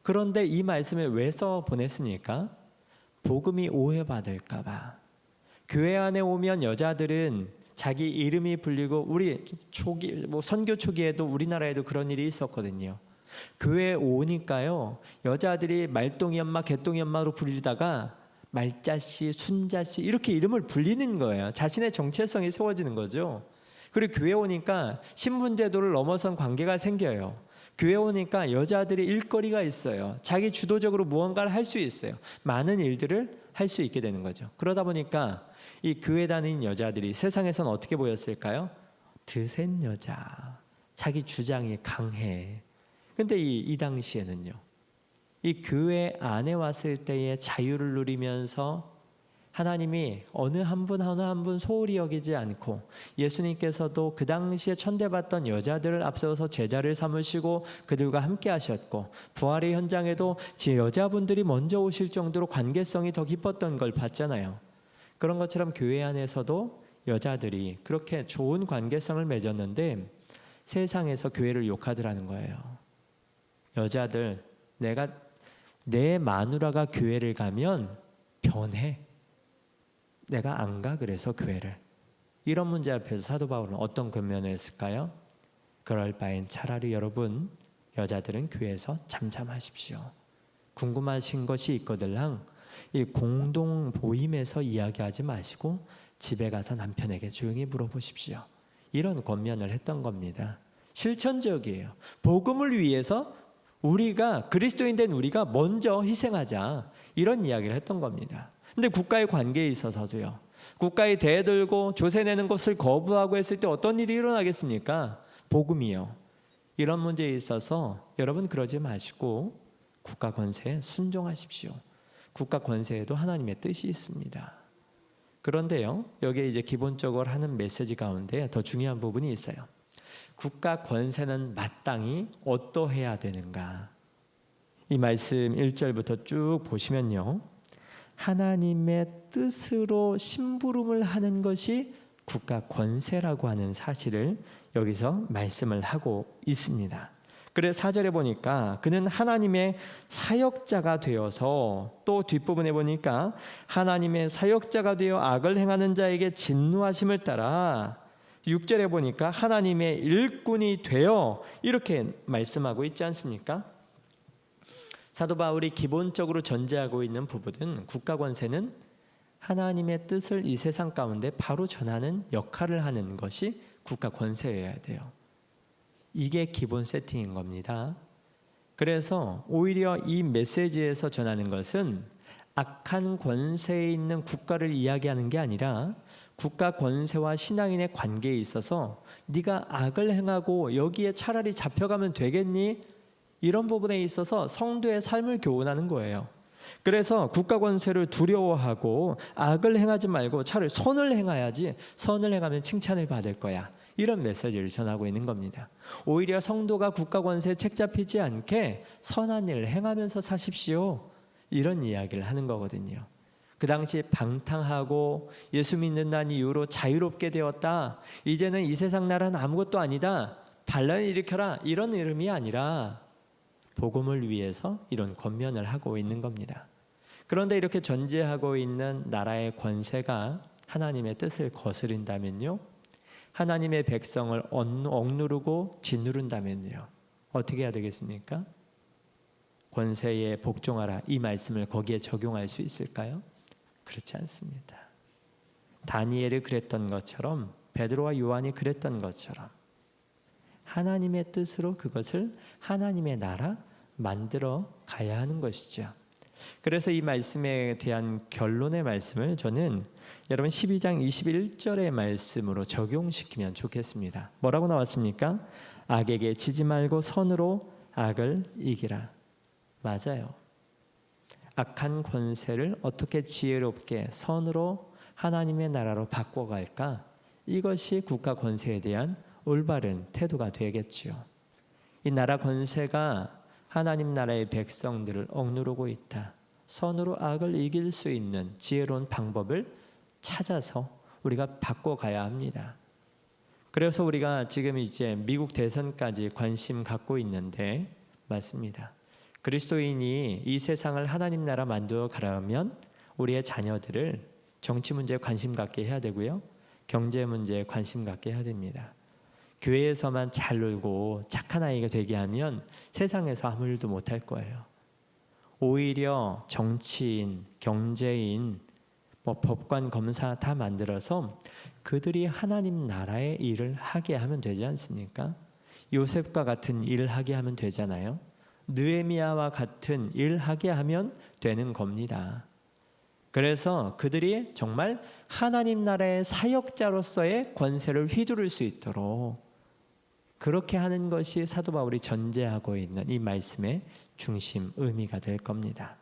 그런데 이 말씀을 왜 써 보냈습니까? 복음이 오해받을까 봐. 교회 안에 오면 여자들은 자기 이름이 불리고 우리 초기 선교 초기에도 우리나라에도 그런 일이 있었거든요. 교회에 오니까요. 여자들이 말똥이 엄마, 개똥이 엄마로 불리다가 말자씨, 순자씨 이렇게 이름을 불리는 거예요. 자신의 정체성이 세워지는 거죠. 그리고 교회 오니까 신분제도를 넘어선 관계가 생겨요. 교회 오니까 여자들이 일거리가 있어요. 자기 주도적으로 무언가를 할 수 있어요. 많은 일들을 할 수 있게 되는 거죠. 그러다 보니까 이 교회 다니는 여자들이 세상에선 어떻게 보였을까요? 드센 여자, 자기 주장이 강해. 근데 이 당시에는요. 이 교회 안에 왔을 때의 자유를 누리면서 하나님이 어느 한 분 소홀히 여기지 않고 예수님께서도 그 당시에 천대받던 여자들을 앞세워서 제자를 삼으시고 그들과 함께 하셨고 부활의 현장에도 제 여자분들이 먼저 오실 정도로 관계성이 더 깊었던 걸 봤잖아요. 그런 것처럼 교회 안에서도 여자들이 그렇게 좋은 관계성을 맺었는데 세상에서 교회를 욕하더라는 거예요. 여자들, 내 마누라가 교회를 가면 변해. 내가 안 가 그래서 교회를. 이런 문제 앞에서 사도 바울은 어떤 권면을 했을까요? 그럴 바엔 차라리 여러분 여자들은 교회에서 잠잠하십시오. 궁금하신 것이 있거들랑 이 공동 모임에서 이야기하지 마시고 집에 가서 남편에게 조용히 물어보십시오. 이런 권면을 했던 겁니다. 실천적이에요. 복음을 위해서 우리가 그리스도인 된 우리가 먼저 희생하자 이런 이야기를 했던 겁니다. 근데 국가의 관계에 있어서도요. 국가의 대들고 조세 내는 것을 거부하고 했을 때 어떤 일이 일어나겠습니까? 복음이요. 이런 문제에 있어서 여러분 그러지 마시고 국가 권세에 순종하십시오. 국가 권세에도 하나님의 뜻이 있습니다. 그런데요. 여기에 이제 기본적으로 하는 메시지 가운데 더 중요한 부분이 있어요. 국가 권세는 마땅히 어떠해야 되는가? 이 말씀 1절부터 쭉 보시면요. 하나님의 뜻으로 심부름을 하는 것이 국가 권세라고 하는 사실을 여기서 말씀을 하고 있습니다. 그래서 4절에 보니까 그는 하나님의 사역자가 되어서 또 뒷부분에 보니까 하나님의 사역자가 되어 악을 행하는 자에게 진노하심을 따라 6절에 보니까 하나님의 일꾼이 되어 이렇게 말씀하고 있지 않습니까? 사도 바울이 기본적으로 전제하고 있는 부분은 국가 권세는 하나님의 뜻을 이 세상 가운데 바로 전하는 역할을 하는 것이 국가 권세여야 돼요. 이게 기본 세팅인 겁니다. 그래서 오히려 이 메시지에서 전하는 것은 악한 권세에 있는 국가를 이야기하는 게 아니라 국가 권세와 신앙인의 관계에 있어서 네가 악을 행하고 여기에 차라리 잡혀가면 되겠니? 이런 부분에 있어서 성도의 삶을 교훈하는 거예요. 그래서 국가 권세를 두려워하고 악을 행하지 말고 차라리 선을 행해야지. 선을 행하면 칭찬을 받을 거야. 이런 메시지를 전하고 있는 겁니다. 오히려 성도가 국가 권세에 책잡히지 않게 선한 일을 행하면서 사십시오. 이런 이야기를 하는 거거든요. 그 당시 방탕하고 예수 믿는다는 이유로 자유롭게 되었다. 이제는 이 세상 나라는 아무것도 아니다. 반란을 일으켜라. 이런 이름이 아니라 복음을 위해서 이런 권면을 하고 있는 겁니다. 그런데 이렇게 전제하고 있는 나라의 권세가 하나님의 뜻을 거스른다면요. 하나님의 백성을 억누르고 짓누른다면요. 어떻게 해야 되겠습니까? 권세에 복종하라. 이 말씀을 거기에 적용할 수 있을까요? 그렇지 않습니다. 다니엘이 그랬던 것처럼 베드로와 요한이 그랬던 것처럼 하나님의 뜻으로 그것을 하나님의 나라 만들어 가야 하는 것이죠. 그래서 이 말씀에 대한 결론의 말씀을 저는 여러분 12장 21절의 말씀으로 적용시키면 좋겠습니다. 뭐라고 나왔습니까? 악에게 지지 말고 선으로 악을 이기라. 맞아요. 악한 권세를 어떻게 지혜롭게 선으로 하나님의 나라로 바꿔갈까? 이것이 국가 권세에 대한 올바른 태도가 되겠지요. 이 나라 권세가 하나님 나라의 백성들을 억누르고 있다. 선으로 악을 이길 수 있는 지혜로운 방법을 찾아서 우리가 바꿔가야 합니다. 그래서 우리가 지금 이제 미국 대선까지 관심 갖고 있는데 맞습니다. 그리스도인이 이 세상을 하나님 나라 만들어 가려면 우리의 자녀들을 정치 문제에 관심 갖게 해야 되고요. 경제 문제에 관심 갖게 해야 됩니다. 교회에서만 잘 놀고 착한 아이가 되게 하면 세상에서 아무 일도 못할 거예요. 오히려 정치인, 경제인, 법관, 검사 다 만들어서 그들이 하나님 나라의 일을 하게 하면 되지 않습니까? 요셉과 같은 일을 하게 하면 되잖아요. 느헤미야와 같은 일을 하게 하면 되는 겁니다. 그래서 그들이 정말 하나님 나라의 사역자로서의 권세를 휘두를 수 있도록 그렇게 하는 것이 사도 바울이 전제하고 있는 이 말씀의 중심 의미가 될 겁니다.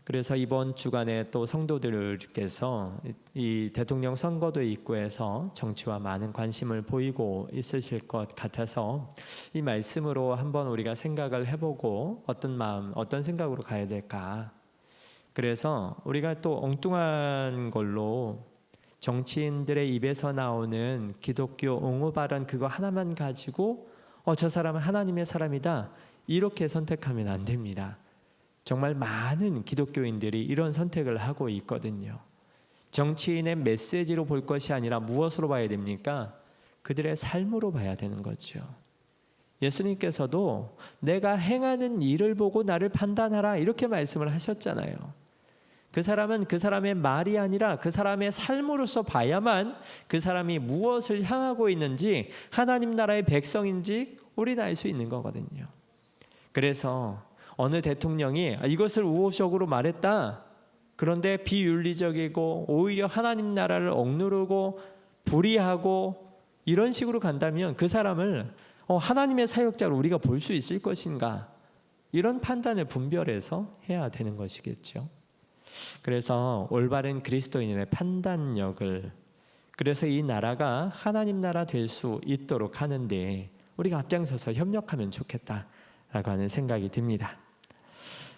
그래서 이번 주간에 또 성도들께서 이 대통령 선거도 있고 해서 정치와 많은 관심을 보이고 있으실 것 같아서 이 말씀으로 한번 우리가 생각을 해보고 어떤 마음, 어떤 생각으로 가야 될까. 그래서 우리가 또 엉뚱한 걸로 정치인들의 입에서 나오는 기독교 옹호 발언 그거 하나만 가지고 저 사람은 하나님의 사람이다 이렇게 선택하면 안 됩니다. 정말 많은 기독교인들이 이런 선택을 하고 있거든요. 정치인의 메시지로 볼 것이 아니라 무엇으로 봐야 됩니까? 그들의 삶으로 봐야 되는 거죠. 예수님께서도 내가 행하는 일을 보고 나를 판단하라 이렇게 말씀을 하셨잖아요. 그 사람은 그 사람의 말이 아니라 그 사람의 삶으로서 봐야만 그 사람이 무엇을 향하고 있는지 하나님 나라의 백성인지 우리는 알 수 있는 거거든요. 그래서 어느 대통령이 이것을 우호적으로 말했다. 그런데 비윤리적이고 오히려 하나님 나라를 억누르고 불의하고 이런 식으로 간다면 그 사람을 하나님의 사역자로 우리가 볼 수 있을 것인가? 이런 판단을 분별해서 해야 되는 것이겠죠. 그래서 올바른 그리스도인의 판단력을 그래서 이 나라가 하나님 나라 될 수 있도록 하는데 우리가 앞장서서 협력하면 좋겠다라고 하는 생각이 듭니다.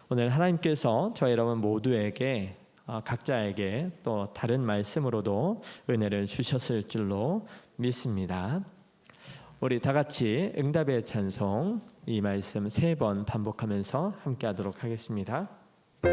오늘 하나님께서 저희 여러분 모두에게 각자에게 또 다른 말씀으로도 은혜를 주셨을 줄로 믿습니다. 우리 다 같이 응답의 찬송 이 말씀 3번 반복하면서 함께 하도록 하겠습니다. 이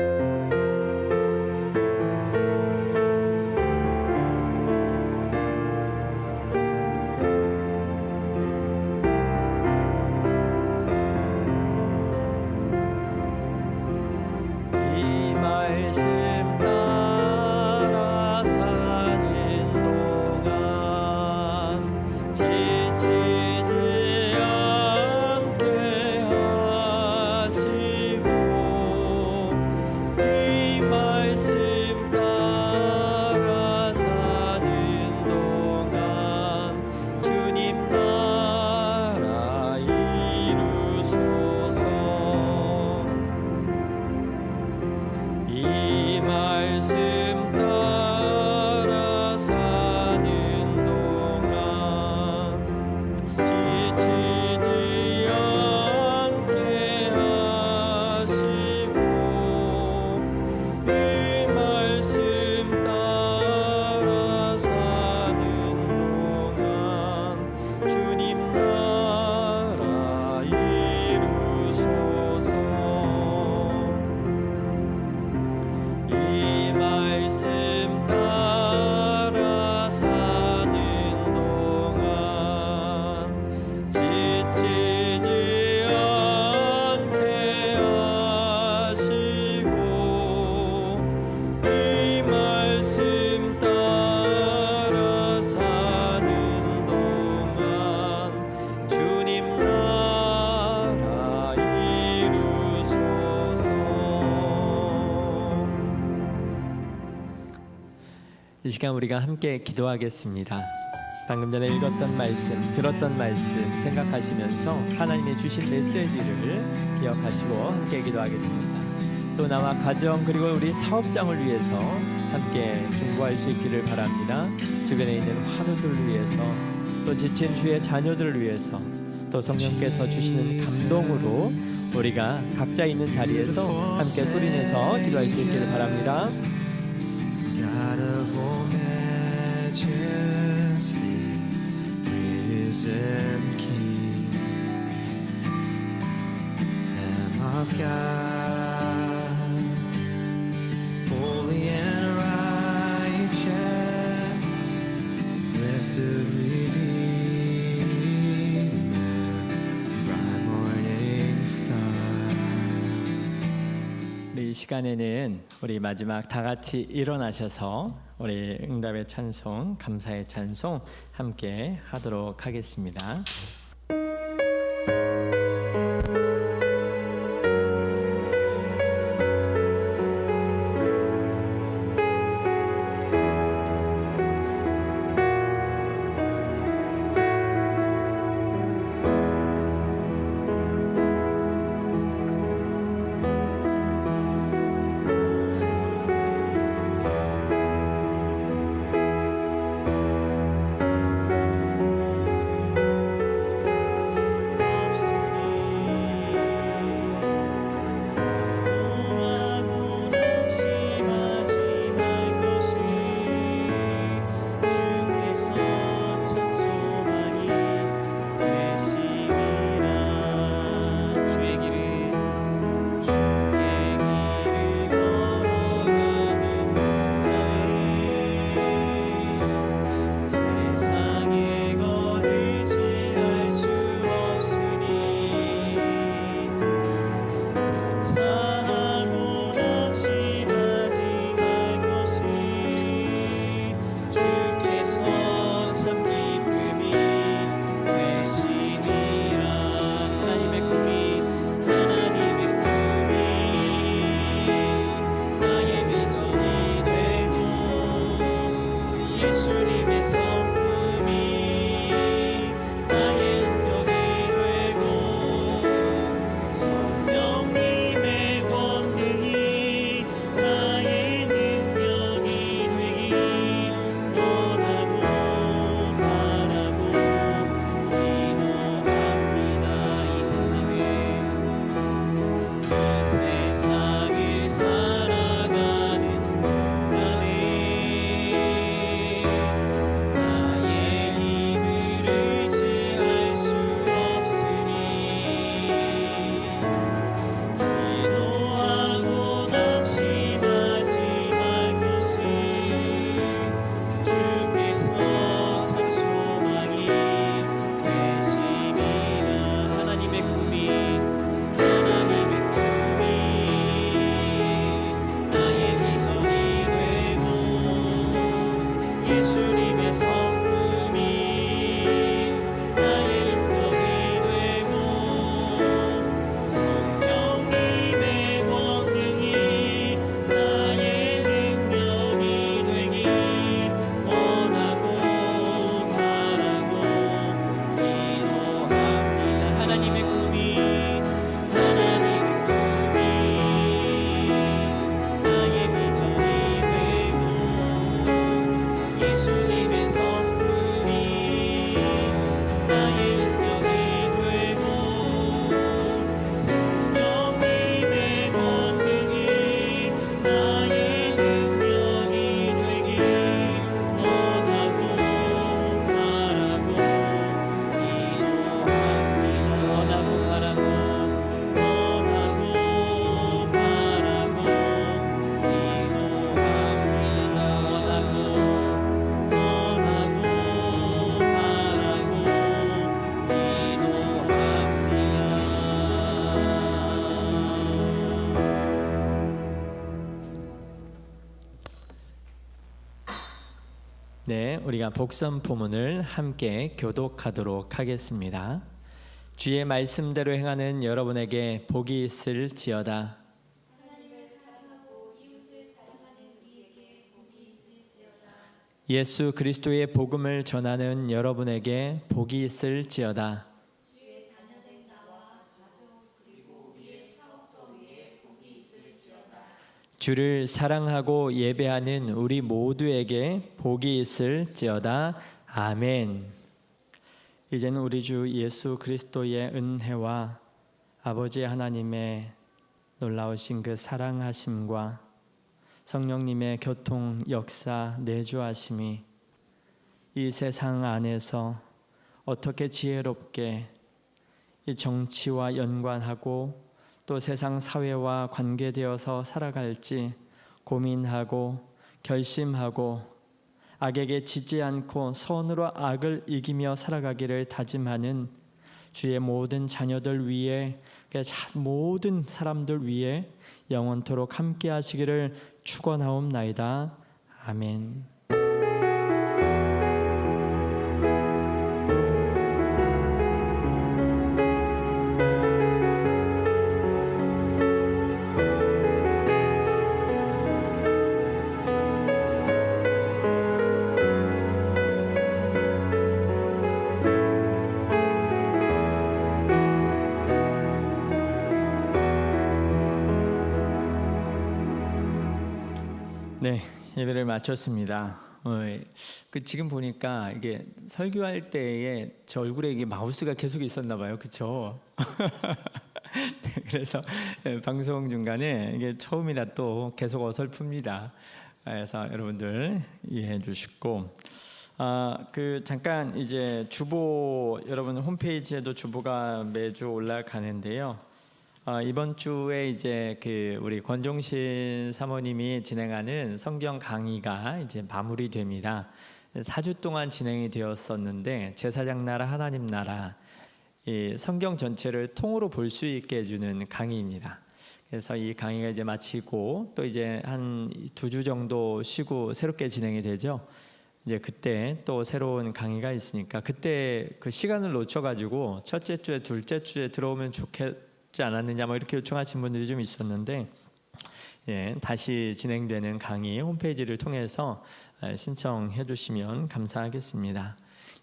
이 시간 우리가 함께 기도하겠습니다. 방금 전에 읽었던 말씀, 들었던 말씀 생각하시면서 하나님이 주신 메시지를 기억하시고 함께 기도하겠습니다. 또 나와 가정 그리고 우리 사업장을 위해서 함께 중보할 수 있기를 바랍니다. 주변에 있는 환우들을 위해서, 또 지친 주의 자녀들을 위해서, 또 성령께서 주시는 감동으로 우리가 각자 있는 자리에서 함께 소리내서 기도할 수 있기를 바랍니다. God of all majesty, risen King, Lamb of God, holy and righteous, blessed Redeemer, bright morning star. 이 시간에는 우리 마지막 다 같이 일어나셔서 우리 응답의 찬송, 감사의 찬송 함께 하도록 하겠습니다. 네, 우리가 복선 포문을 함께 교독하도록 하겠습니다. 주의 말씀대로 행하는 여러분에게 복이 있을지어다. 예수 그리스도의 복음을 전하는 여러분에게 복이 있을지어다. 주를 사랑하고 예배하는 우리 모두에게 복이 있을지어다. 아멘. 이제는 우리 주 예수 그리스도의 은혜와 아버지 하나님의 놀라우신 그 사랑하심과 성령님의 교통 역사 내주하심이 이 세상 안에서 어떻게 지혜롭게 이 정치와 연관하고 또 세상 사회와 관계되어서 살아갈지 고민하고 결심하고 악에게 지지 않고 선으로 악을 이기며 살아가기를 다짐하는 주의 모든 자녀들 위에 모든 사람들 위에 영원토록 함께 하시기를 축원하옵나이다. 아멘. 네, 예배를 마쳤습니다. 지금 보니까 이게 설교할 때에 제 얼굴에 이게 마우스가 계속 있었나 봐요, 그렇죠? 그래서 방송 중간에 이게 처음이라 또 계속 어설픕니다. 그래서 여러분들 이해해 주시고, 잠깐 이제 주보 여러분 홈페이지에도 주보가 매주 올라가는데요. 이번 주에 이제 우리 권종신 사모님이 진행하는 성경 강의가 이제 마무리됩니다. 4주 동안 진행이 되었었는데 제사장 나라 하나님 나라 이 성경 전체를 통으로 볼 수 있게 해주는 강의입니다. 그래서 이 강의가 이제 마치고 또 이제 한 2주 정도 쉬고 새롭게 진행이 되죠. 이제 그때 또 새로운 강의가 있으니까 그때 그 시간을 놓쳐가지고 첫째 주에 둘째 주에 들어오면 좋겠지 않았느냐 뭐 이렇게 요청하신 분들이 좀 있었는데, 다시 진행되는 강의 홈페이지를 통해서 신청해 주시면 감사하겠습니다.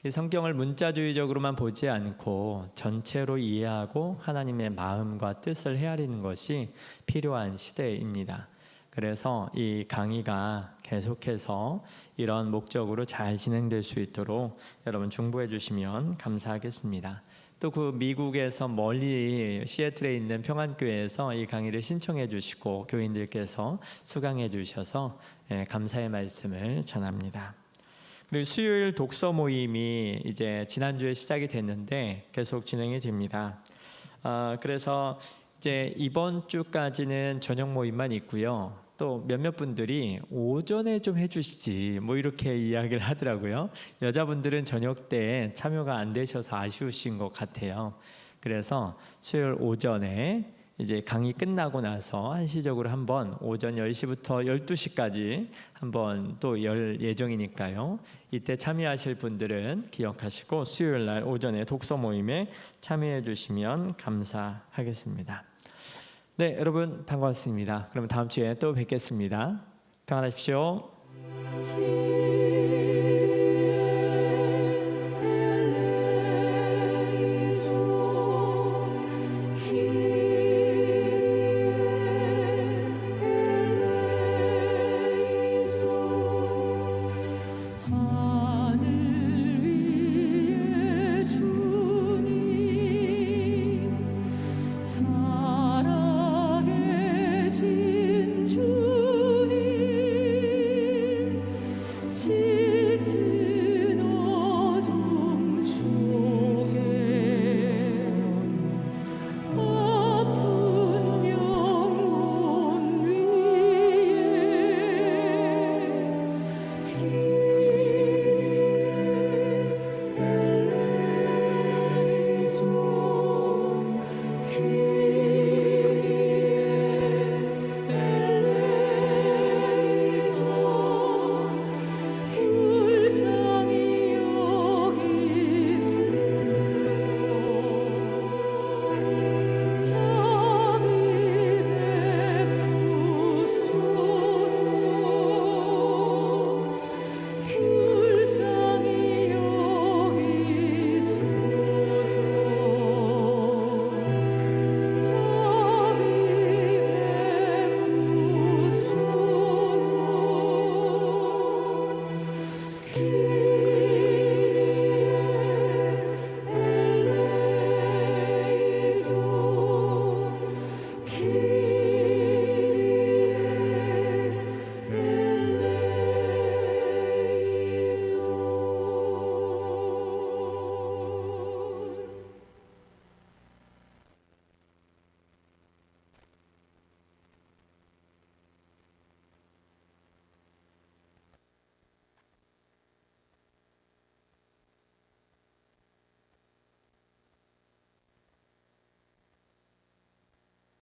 이 성경을 문자주의적으로만 보지 않고 전체로 이해하고 하나님의 마음과 뜻을 헤아리는 것이 필요한 시대입니다. 그래서 이 강의가 계속해서 이런 목적으로 잘 진행될 수 있도록 여러분 중보해 주시면 감사하겠습니다. 또 그 미국에서 멀리 시애틀에 있는 평안교회에서 이 강의를 신청해 주시고 교인들께서 수강해 주셔서 감사의 말씀을 전합니다. 그리고 수요일 독서 모임이 이제 지난주에 시작이 됐는데 계속 진행이 됩니다. 그래서 이제 이번 주까지는 저녁 모임만 있고요. 또 몇몇 분들이 오전에 좀 해주시지 뭐 이렇게 이야기를 하더라고요. 여자분들은 저녁 때 참여가 안 되셔서 아쉬우신 것 같아요. 그래서 수요일 오전에 이제 강의 끝나고 나서 한시적으로 한번 오전 10시부터 12시까지 한번 또 열 예정이니까요. 이때 참여하실 분들은 기억하시고 수요일 날 오전에 독서 모임에 참여해 주시면 감사하겠습니다. 네, 여러분 반갑습니다. 그럼 다음 주에 또 뵙겠습니다. 평안하십시오.